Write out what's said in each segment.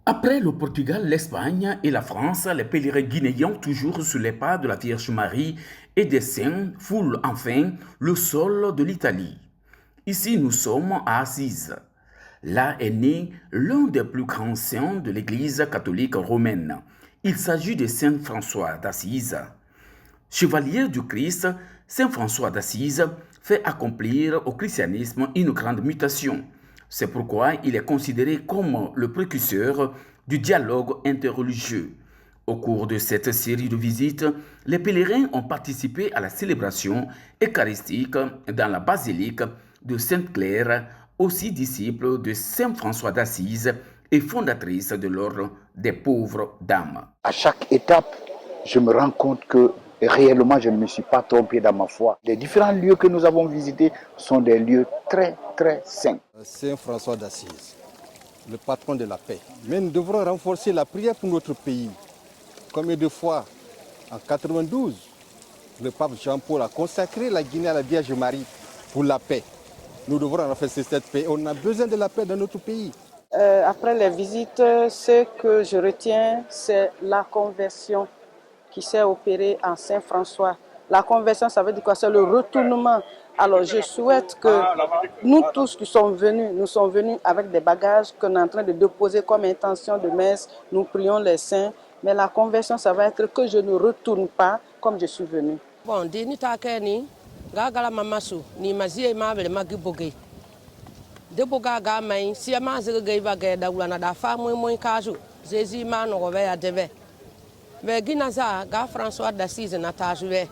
Après le Portugal, l'Espagne et la France, les pèlerins guinéens, toujours sous les pas de la Vierge Marie et des saints, foulent enfin le sol de l'Italie. Ici, nous sommes à Assise. Là est né l'un des plus grands saints de l'Église catholique romaine. Il s'agit de Saint François d'Assise. Chevalier du Christ, Saint François d'Assise fait accomplir au christianisme une grande mutation. C'est pourquoi il est considéré comme le précurseur du dialogue interreligieux. Au cours de cette série de visites, les pèlerins ont participé à la célébration eucharistique dans la basilique de Sainte-Claire, aussi disciple de Saint François d'Assise et fondatrice de l'ordre des pauvres dames. À chaque étape, je me rends compte que réellement, je ne me suis pas trompé dans ma foi. Les différents lieux que nous avons visités sont des lieux très, très saints. Saint François d'Assise, le patron de la paix. Mais nous devrons renforcer la prière pour notre pays. Combien de fois, en 92, le pape Jean-Paul a consacré la Guinée à la Vierge Marie pour la paix. Nous devrons renforcer cette paix. On a besoin de la paix dans notre pays. Après les visites, ce que je retiens, c'est la conversion qui s'est opérée en Saint-François. La conversion, ça veut dire quoi? C'est le retournement. Alors je souhaite que nous tous qui sommes venus, nous sommes venus avec des bagages qu'on est en train de déposer comme intention de messe. Nous prions les saints. Mais la conversion, ça va être que je ne retourne pas comme je suis venu. Bon, de boga ga mai si ma zirga ba ga da wala da fa mo kazu zezi ma no be ya debe be gina za ga François d'Assise na tajwe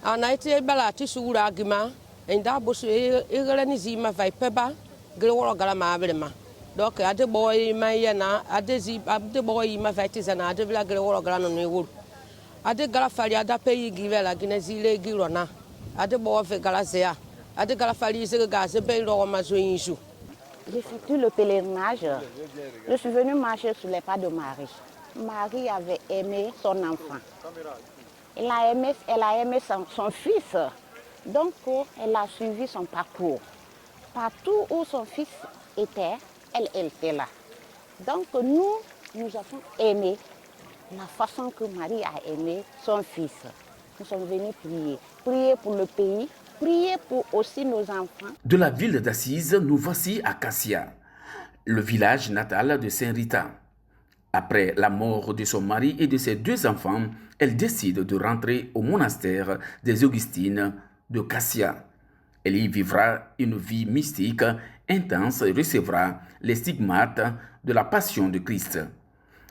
ana ite bala ti sura gima inda bo su igala ni zima vai peba gre woro gala ma brema donc ade boy mai ya na ade boy ma vai ti zana ade bla gre woro gala no ni wuru ade gala fali ada pe yi givela gina zile girona ade bo fe gala zea. J'effectue le pèlerinage. Je suis venue marcher sur les pas de Marie. Marie avait aimé son enfant. Elle a aimé son fils. Donc, elle a suivi son parcours. Partout où son fils était, elle était là. Donc, nous avons aimé la façon que Marie a aimé son fils. Nous sommes venus prier. Prier pour le pays. Priez pour aussi nos enfants. De la ville d'Assise, nous voici à Cassia, le village natal de Saint Rita. Après la mort de son mari et de ses deux enfants, elle décide de rentrer au monastère des Augustines de Cassia. Elle y vivra une vie mystique intense et recevra les stigmates de la passion de Christ.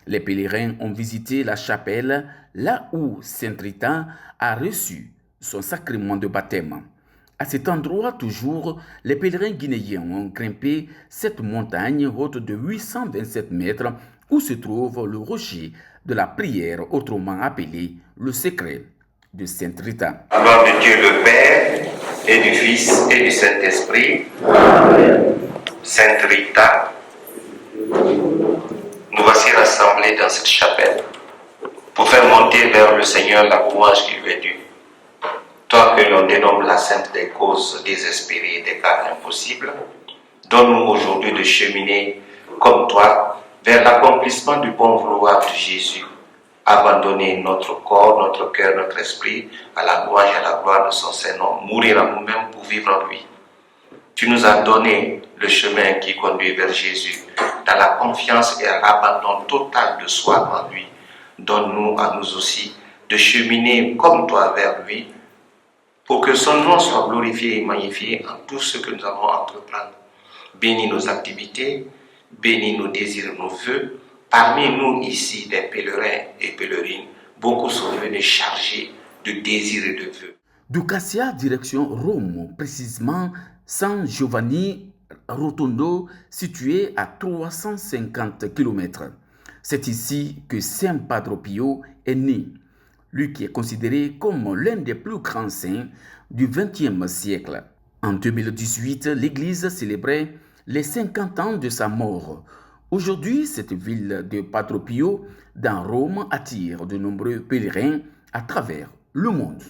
Les pèlerins ont visité la chapelle là où Saint Rita a reçu son sacrement de baptême. À cet endroit toujours, les pèlerins guinéens ont grimpé cette montagne haute de 827 mètres où se trouve le rocher de la prière, autrement appelé le secret de Sainte Rita. Au nom de Dieu le Père, et du Fils et du Saint-Esprit, Sainte Rita, nous voici rassemblés dans cette chapelle pour faire monter vers le Seigneur la louange qui lui est due. Toi que l'on dénomme la sainte des causes désespérées et des cas impossibles, donne-nous aujourd'hui de cheminer comme toi vers l'accomplissement du bon vouloir de Jésus. Abandonner notre corps, notre cœur, notre esprit à la louange et à la gloire de son Saint-Nom, mourir à nous-mêmes pour vivre en lui. Tu nous as donné le chemin qui conduit vers Jésus dans la confiance et à l'abandon total de soi en lui. Donne-nous à nous aussi de cheminer comme toi vers lui, pour que son nom soit glorifié et magnifié en tout ce que nous allons entreprendre. Bénis nos activités, bénis nos désirs, nos vœux. Parmi nous ici, des pèlerins et pèlerines, beaucoup sont venus chargés de désirs et de vœux. De Cassia, direction Rome, précisément San Giovanni Rotondo, situé à 350 km. C'est ici que Saint Padre Pio est né. Lui qui est considéré comme l'un des plus grands saints du XXe siècle. En 2018, l'Église célébrait les 50 ans de sa mort. Aujourd'hui, cette ville de Padre Pio dans Rome attire de nombreux pèlerins à travers le monde.